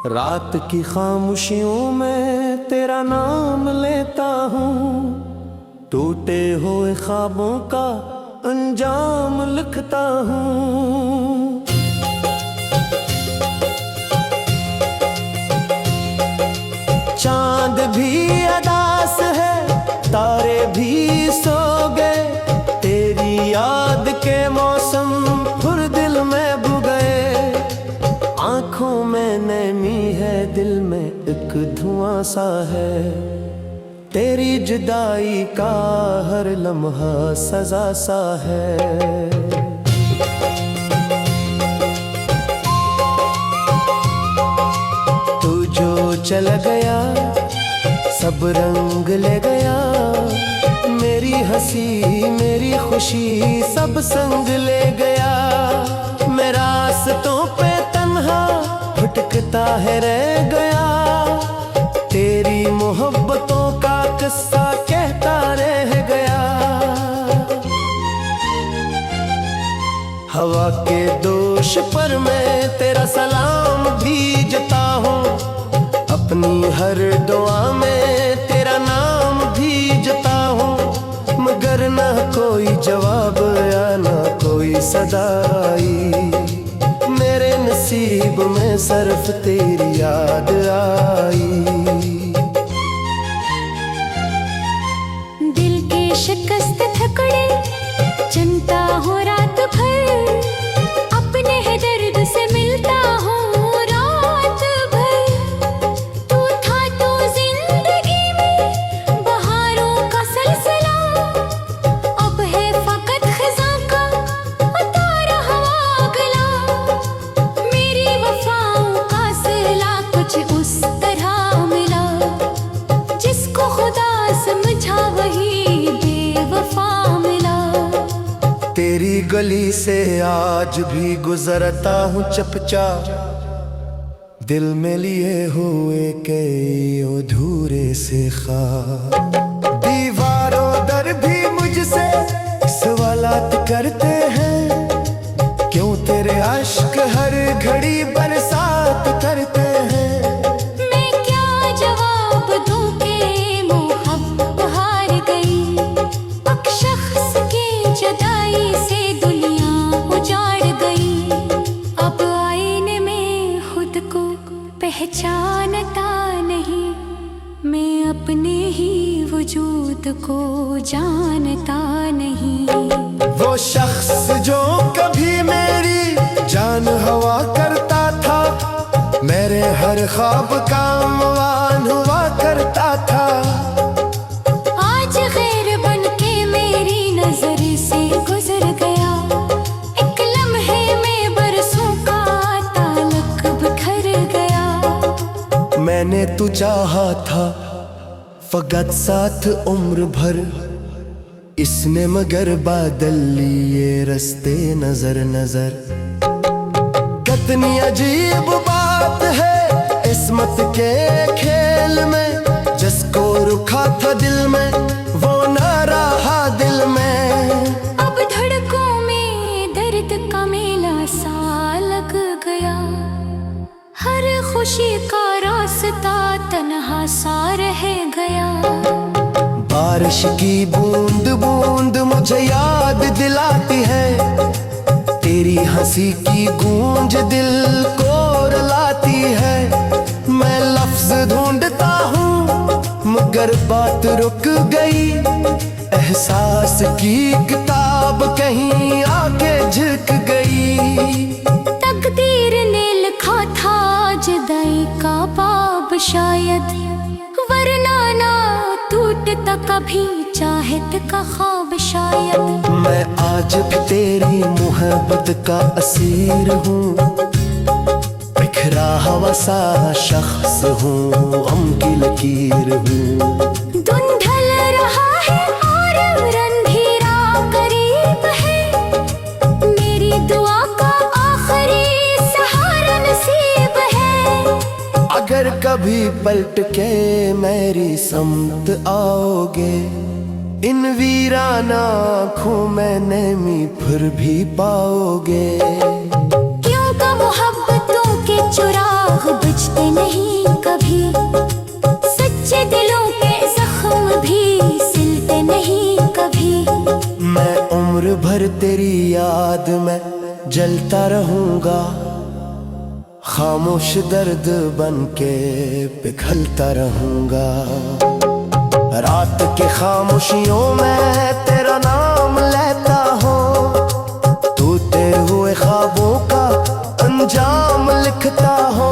रात की खामोशियों में तेरा नाम लेता हूँ, टूटे हुए ख्वाबों का अंजाम लिखता हूँ। चांद भी अदास है, तारे भी सो गए, तेरी याद के मौसम फिर दिल में बुझ गए। आंखों में नैमी है, दिल में एक धुआं सा है, तेरी जुदाई का हर लम्हा सजा सा है। तू जो चला गया सब रंग ले गया, मेरी हंसी मेरी खुशी सब संग ले गया। मैं रास्तों पे तन्हा भटकता है रह गया, तेरी मोहब्बतों का किस्सा कहता रह गया। हवा के दोष पर मैं तेरा सलाम भेजता हूँ, अपनी हर दुआ में तेरा नाम भेजता हूँ। मगर ना कोई जवाब या ना कोई सदा आई, मेरे नसीब में सिर्फ तेरी याद आई। दिल के शिकस्त थकड़े चिंता हो रात भर, अपने है दर्द से मिलता हूँ रात भर। तू था तो जिंदगी में बहारों का सिलसिला, अब है फकत खिज़ां का उतारा हुआ गला। मेरी वफाओं का सिला कुछ उस तरह मिला, जिसको खुदा समझा वही बेवफा मिला। तेरी गली से आज भी गुजरता हूँ चपचा, दिल में लिए हुए कई अधूरे से ख्वाब। दीवारों दर भी मुझसे सवालात करते हैं, क्यों तेरे अश्क हर घड़ी बरसात करते हैं। मैं क्या जवाब दूं कि मोहब्बत हार गई, एक शख्स की जुदाई से दुनिया उजाड़ गई। अब आईने में खुद को पहचानता नहीं, मैं अपने ही वजूद को जानता नहीं। वो शख्स जो कभी मेरी जान हवा करता था, मेरे हर ख्वाब का अमवान हुआ करता था। आज गैर बन के मेरी नजर से गुजर गया, एक लम्हे में बरसों का ताल्लुक बिखर गया। मैंने तू चाहा था फकत साथ उम्र भर, इसने मगर बादल लिए रास्ते नजर नजर। कितनी अजीब बात है किस्मत के खेल में, जिसको रुखा था दिल में वो ना रहा दिल में। अब धड़कों में दर्द का मेला सा लग गया, हर खुशी का रास्ता तन्हा सा रह गया। बारिश की बूंद बूंद मुझे याद दिलाती है, तेरी हंसी की गूंज दिल को रुलाती है। मैं लफ्ज ढूंढता हूँ मगर बात रुक गई, एहसास की किताब कहीं आके झुक गई। तकदीर ने लिखा था जुदाई का बाब शायद, वरना ना टूटता कभी चाहत का ख्वाब शायद। मैं आज भी तेरी मोहब्बत का असीर हूँ, बिखरा हुआ सा शख्स हूँ, गम की लकीर हूँ। धुंधल रहा है और अंधेरा करीब है, मेरी दुआ का आखिरी सहारा नसीब है। अगर कभी पलट के मेरी समत आओगे, इन वीराना आँखों में नैमी फिर भी पाओगे। क्यों का मोहब्बतों के चुराग बुझते नहीं कभी, सच्चे दिलों के जख्म भी सिलते नहीं कभी। मैं उम्र भर तेरी याद में जलता रहूंगा, खामोश दर्द बन के पिघलता रहूंगा। रात की खामोशियों में तेरा नाम लेता हूँ, टूटे हुए ख्वाबों का अंजाम लिखता हूँ।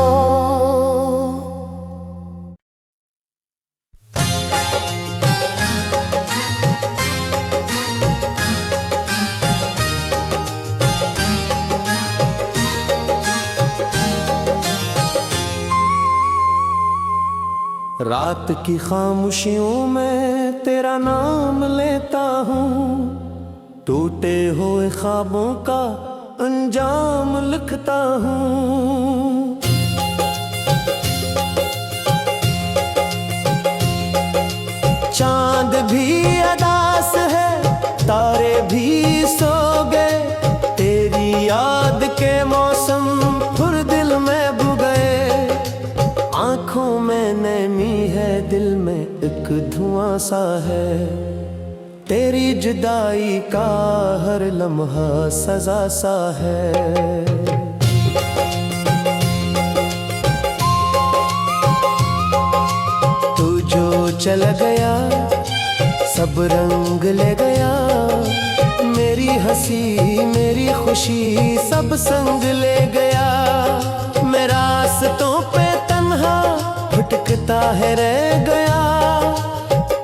रात की खामोशियों में तेरा नाम लेता हूँ, टूटे हुए ख्वाबों का अंजाम लिखता हूँ। चांद भी अदास है, तारे भी सो गए, तेरी याद के मौसम फिर दिल में बुझ गए। आंखों में नैमी है, दिल में एक धुआं सा है, तेरी जुदाई का हर लम्हा सजा सा है। तू जो चल गया सब रंग ले गया, मेरी हंसी मेरी खुशी सब संग ले गया। मैं रास्तों पे तन्हा भटकता है रह गया,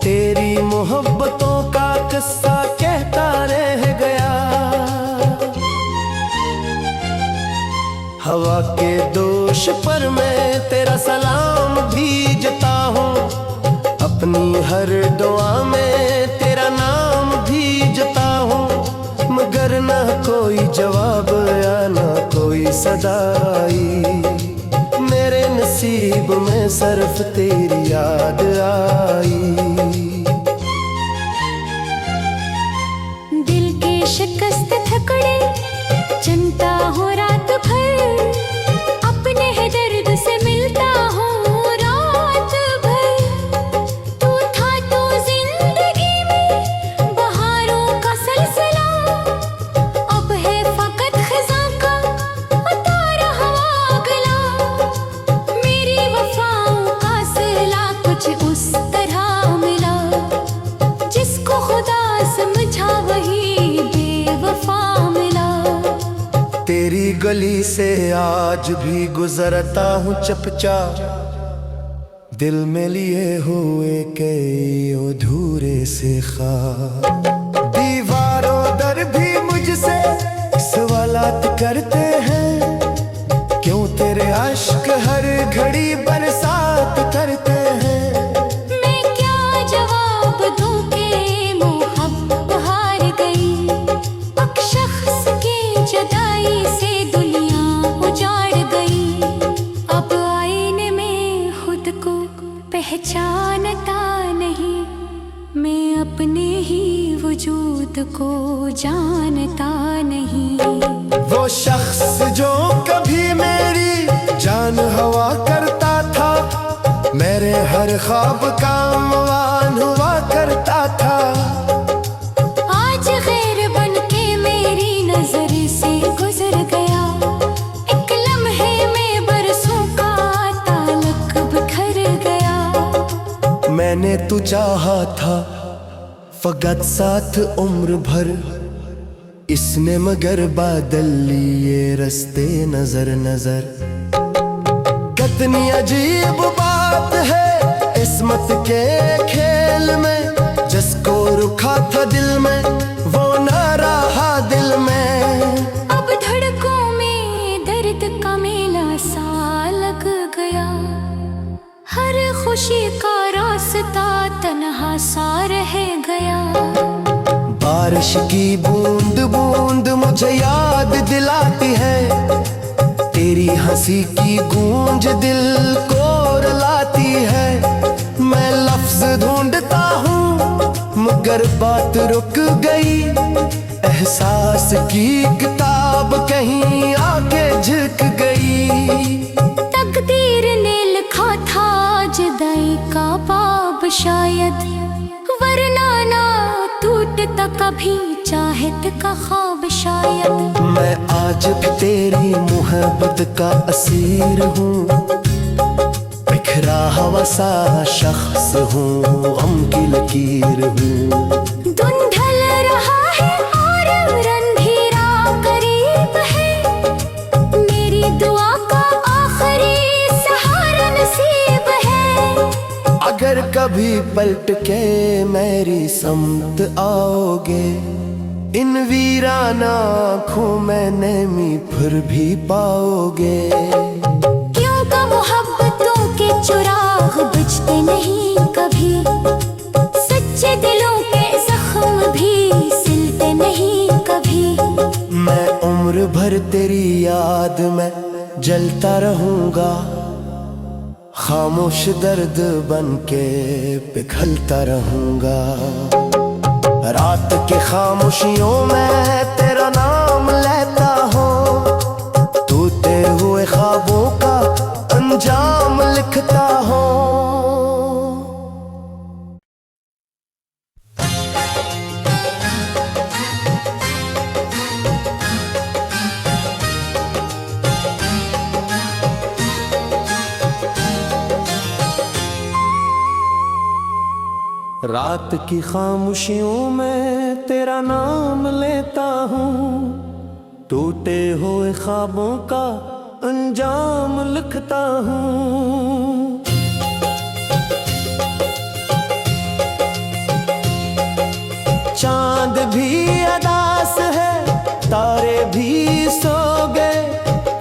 तेरी मोहब्बतों का किस्सा कहता रह गया। हवा के दोष पर मैं तेरा सलाम भेजता हूँ, अपनी हर दुआ में तेरा नाम भेजता हूँ। मगर ना कोई जवाब या ना कोई सदा आई, मेरे नसीब में सिर्फ तेरी याद आई। दिल के शिकस्त थकड़े चिंता हो रात भर, अपने है दर्द से मिलता हूँ रात भर। तू था तो जिंदगी में बहारों का सिलसिला, अब है फकत खिज़ां का उतारा हुआ गला। मेरी वफाओं का सिला कुछ उस तरह मिला, जिसको खुदा समझा वही बेवफा मिला। तेरी गली से आज भी गुजरता हूँ चपचा, दिल में लिए हुए कई अधूरे से ख्वाब। दीवारों दर भी मुझसे सवालात करते हैं, क्यों तेरे अश्क हर घड़ी बरसात करते हैं। मैं क्या जवाब दूं कि मोहब्बत हार गई, एक शख्स की जुदाई से दुनिया उजाड़ गई। अब आईने में खुद को पहचानता नहीं, मैं अपने ही वजूद को जानता नहीं। वो शख्स जो कभी मेरी जान हवा करता था, मेरे हर ख्वाब का अमवान हुआ करता था। आज गैर बन के मेरी नजर से गुजर गया, एक लम्हे में बरसों का ताल्लुक बिखर गया। मैंने तू चाहा था फकत साथ उम्र भर, इसने मगर बादल लिए रास्ते नजर नजर। कितनी अजीब बात है किस्मत के खेल में, जिसको रुखा था दिल में वो ना रहा दिल में। अब धड़कों में दर्द का मेला सा लग गया, हर खुशी का रास्ता तन्हा सा रह गया। बारिश की बूंद बूंद मुझे याद दिलाती है, तेरी हंसी की गूंज दिल को रुलाती है। मैं लफ्ज ढूंढता हूँ मगर बात रुक गई, एहसास की किताब कहीं आके झुक गई। ख्वाब शायद, वरना ना टूटता कभी चाहत का ख्वाब शायद। मैं आज भी तेरी मोहब्बत का असीर हूँ, बिखरा हुआ सा शख्स हूँ, गम की लकीर हूँ। धुंधल रहा है और अंधेरा करीब है, मेरी दुआ का आखिरी सहारा नसीब है। अगर कभी पलट के मेरी समत आओगे, इन वीराना आँखों में नैमी फिर भी पाओगे। क्यों का मोहब्बतों के चुराग बुझते नहीं कभी, सच्चे दिलों के जख्म भी सिलते नहीं कभी। मैं उम्र भर तेरी याद में जलता रहूंगा, खामोश दर्द बन के पिघलता रहूंगा। रात की खामोशियों में तेरा नाम लेता हूँ, टूटे हुए ख्वाबों का अंजाम लिखता हूँ। रात की खामोशियों में तेरा नाम लेता हूँ, टूटे हुए ख्वाबों का अंजाम लिखता हूँ। चांद भी अदास है, तारे भी सो गए,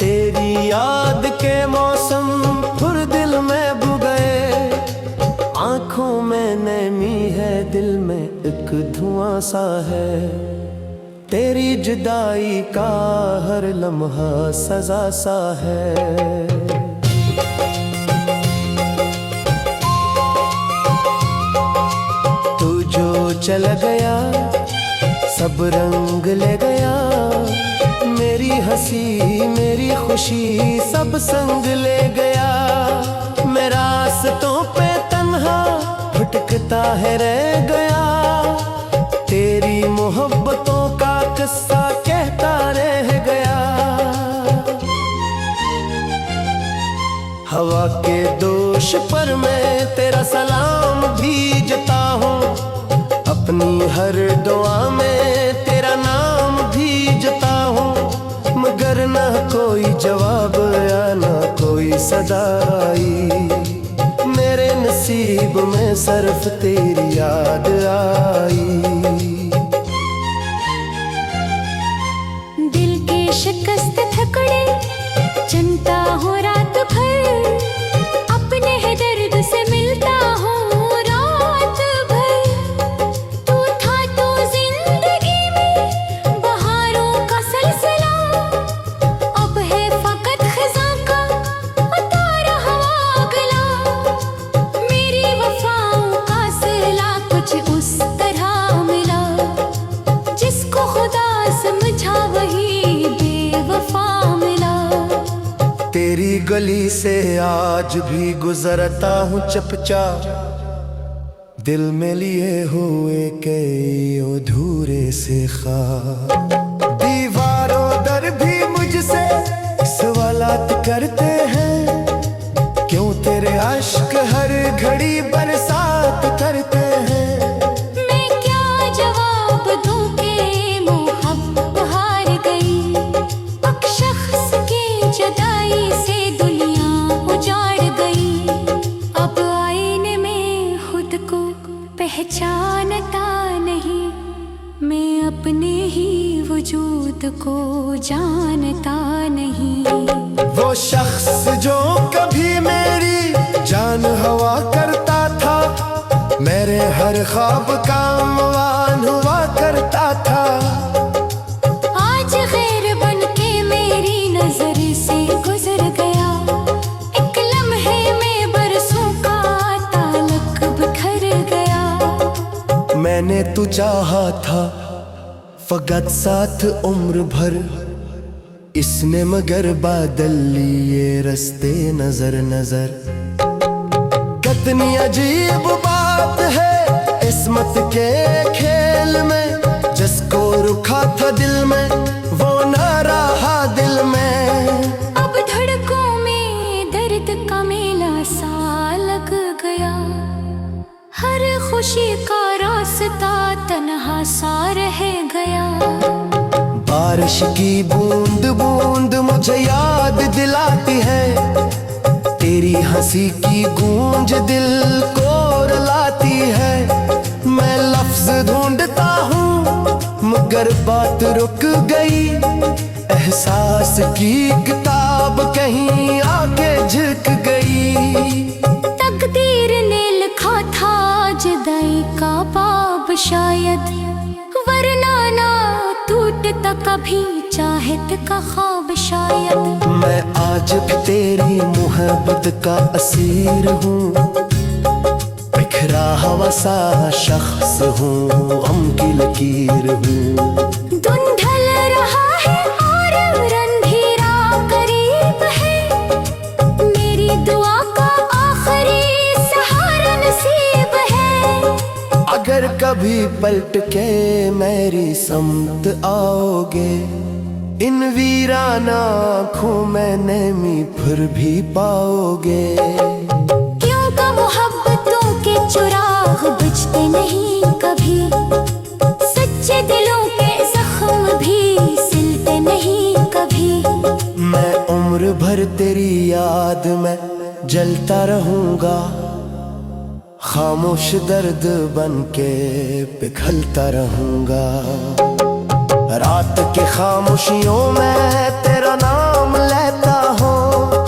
तेरी याद के मौसम फिर दिल में बुझ गए। आँखों में नैमी है, दिल में एक धुआं सा है, तेरी जुदाई का हर लम्हा सजा सा है। तू जो चला गया सब रंग ले गया, मेरी हंसी मेरी खुशी सब संग ले गया। मैं रास्तों पे तन्हा भटकता है रह गया, तेरी मोहब्बतों का किस्सा कहता रह गया। हवा के दोष पर मैं तेरा सलाम भेजता हूँ, अपनी हर दुआ में तेरा नाम भेजता हूँ। मगर ना कोई जवाब या ना कोई सदा आई, मेरे नसीब में सिर्फ तेरी याद आई। दिल के शिकस्त थकड़े चिंता हो रात भर, अपने है दर्द से मिलता हूँ रात भर। तू था तो जिंदगी में बहारों का सिलसिला, अब है फकत खिज़ां का उतारा हुआ गला। मेरी वफाओं का सिला कुछ उस तरह मिला, जिसको खुदा समझा वही बेवफा मिला। तेरी गली से आज भी गुजरता हूँ चपचा, दिल में लिए हुए कई अधूरे से ख्वाब। दीवारों दर भी मुझसे सवालात करते हैं, क्यों तेरे अश्क हर घड़ी बरसात करते हैं। मैं क्या जवाब दूं कि मोहब्बत हार गई, एक शख्स की जुदाई से दुनिया उजाड़ गई। अब आईने में खुद को पहचानता नहीं, मैं अपने ही वजूद को जानता नहीं। वो शख्स जो कभी मेरी जान हवा करता था, मेरे हर ख्वाब का अमवान हुआ करता था। आज गैर बन के मेरी नजर से गुजर गया, एक लम्हे में बरसों का ताल्लुक बिखर गया। मैंने तू चाहा था फकत साथ उम्र भर, इसने मगर बादल लिए रास्ते नजर नजर। कितनी अजीब बात बात है किस्मत के खेल में, जिसको रुखा था दिल में वो न रहा दिल में। अब धड़कों में दर्द का मेला सा लग गया, हर खुशी का रास्ता तन्हा सा रह गया। बारिश की बूंद बूंद मुझे याद दिलाती है, तेरी हंसी की गूंज दिल को रुलाती है। मैं लफ्ज ढूंढता हूँ मगर बात रुक गई, एहसास की किताब कहीं आके झुक गई। तकदीर ने लिखा था जुदाई का बाब शायद, वरना ना टूटता कभी चाहत का ख्वाब शायद। मैं आज भी तेरी मोहब्बत का असीर हूँ, बिखरा हुआ सा शख्स हूँ, गम की लकीर हूँ। धुंधल रहा है और अंधेरा करीब है, मेरी दुआ का आखिरी सहारा नसीब है। अगर कभी पलट के मेरी समत आओगे, इन वीराना आँखों में नैमी फिर भी पाओगे। क्यों का मोहब्बतों के चुराग बुझते नहीं कभी, सच्चे दिलों के जख्म भी सिलते नहीं कभी। मैं उम्र भर तेरी याद में जलता रहूंगा, खामोश दर्द बन के पिघलता रहूंगा। रात के खामोशियों में तेरा नाम लेता हूँ,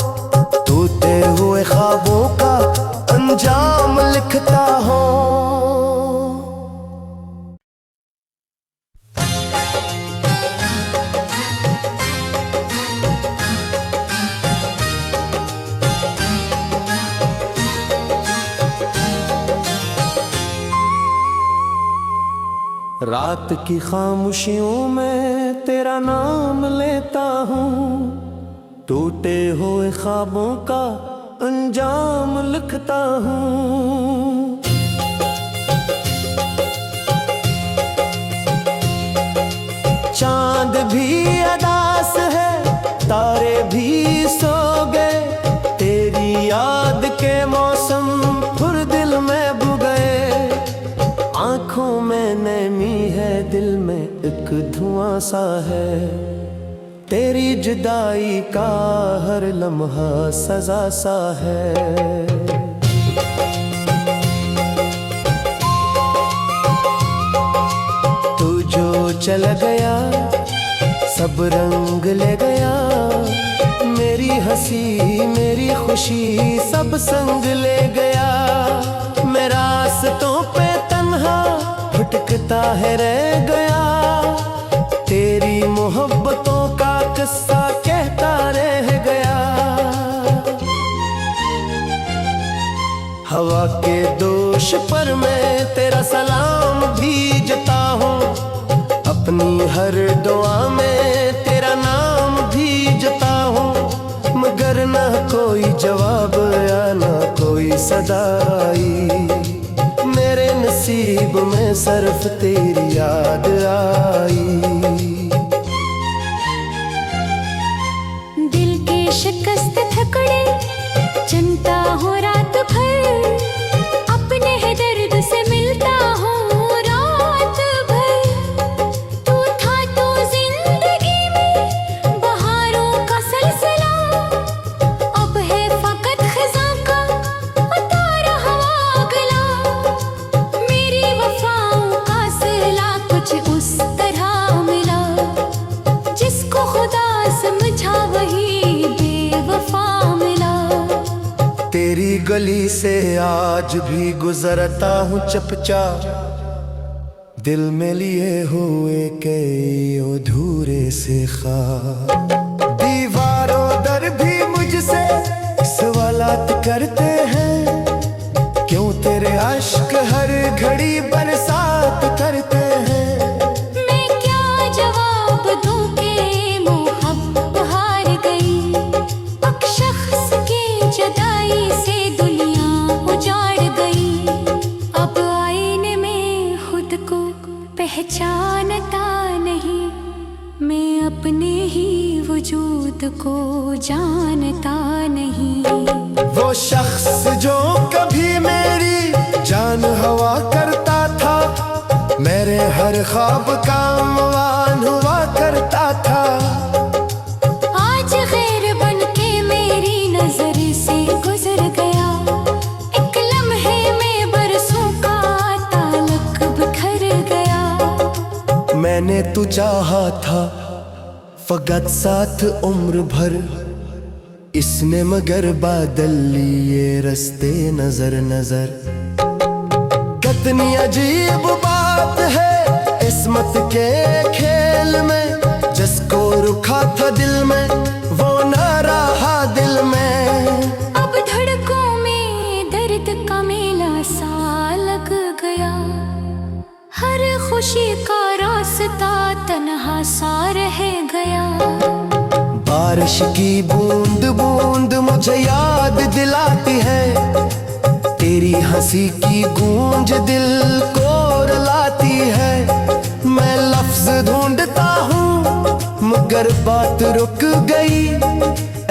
टूटे हुए ख्वाबों का अंजाम लिखता हूँ। रात की खामोशियों में तेरा नाम लेता हूँ, टूटे हुए ख्वाबों का अंजाम लिखता हूँ। चांद भी अदास है, तारे भी सो गए, तेरी याद के मौसम फिर दिल में बुझ गए। आँखों में नैमी है, दिल में एक धुआं सा है, तेरी जुदाई का हर लम्हा सजा सा है। तू जो चल गया सब रंग ले गया, मेरी हंसी मेरी खुशी सब संग ले गया। मैं रास्तों पे तन्हा भटकता है रह गया, तेरी मोहब्बतों का किस्सा कहता रह गया। हवा के दोष पर मैं तेरा सलाम भीजता हूँ, अपनी हर दुआ में तेरा नाम भीजता हूँ। मगर ना कोई जवाब या ना कोई सदा आई, मेरे नसीब में सिर्फ तेरी याद आई। दिल के शिकस्त थकड़े चिंता हो रात भर, अपने है दर्द से मिलता हूँ रात भर। तू था तो जिंदगी में बहारों का सिलसिला, अब है फकत खिज़ां का उतारा हवा गला। मेरी वफाओं का सिला कुछ उस तरह मिला, जिसको खुदा समझा वही बेवफा मिला। तेरी गली से आज भी गुजरता हूँ चपचा, दिल में लिए हुए कई अधूरे से ख्वाब। दीवारों दर भी मुझसे सवालात करते हैं, क्यों तेरे अश्क हर घड़ी बरसात करते हैं। मैं क्या जवाब दूं के मोहब्बत हार गई, एक शख्स की जुदाई से दुनिया उजाड़ गई। अब पहचानता नहीं, मैं अपने ही वजूद को जानता नहीं। वो शख्स जो कभी मेरी जान हवा करता था, मेरे हर ख्वाब का अमवान हुआ करता था। आज गैर बन के मेरी नजर से गुजर गया, एक लम्हे में बरसों का ताल्लुक बिखर गया। मैंने तू चाहा था फकत साथ उम्र भर, इसने मगर बादल लिए रस्ते नजर नजर। कितनी अजीब बात है किस्मत के खेल में, जिसको रुखा था दिल में वो न रहा दिल में। अब धड़कों में दर्द का मेला सा लग गया, हर खुशी का रास्ता तन्हा सा रह गया। बारिश की बूंद बूंद मुझे याद दिलाती है, तेरी हंसी की गूंज दिल को रुलाती है। मैं लफ्ज ढूंढता हूँ मगर बात रुक गई,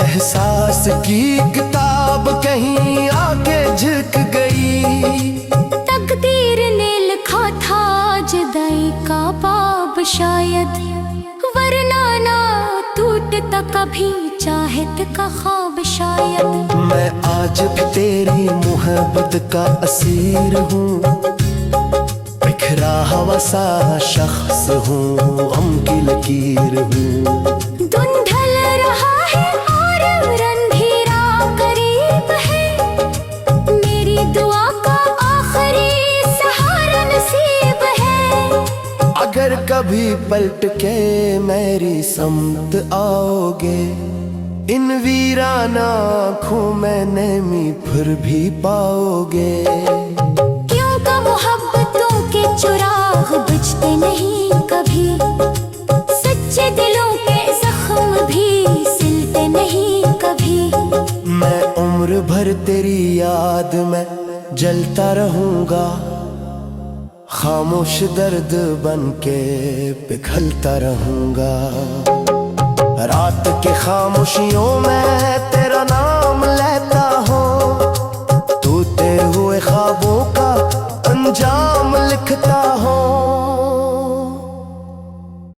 एहसास की किताब कहीं आके झुक गई। तकदीर ने लिखा था जुदाई का बाब शायद, वरना ना टूटता कभी चाहत का ख्वाब शायद। मैं आज भी तेरी मोहब्बत का असीर हूँ, बिखरा हुआ सा शख्स हूँ, गम की लकीर हूँ। धुंधल रहा है और अंधेरा करीब है, मेरी दुआ का आखिरी सहारा नसीब है। अगर कभी पलट के मेरी समत आओगे, इन वीराना आँखों में नैमी फिर भी पाओगे। क्यों का मोहब्बतों के चुराग बुझते नहीं कभी, सच्चे दिलों के जख्म भी सिलते नहीं कभी। मैं उम्र भर तेरी याद में जलता रहूंगा, खामोश दर्द बन के पिघलता रहूंगा। रात की खामोशियों में तेरा नाम लेता हूँ, तू तेरे हुए ख्वाबों का अंजाम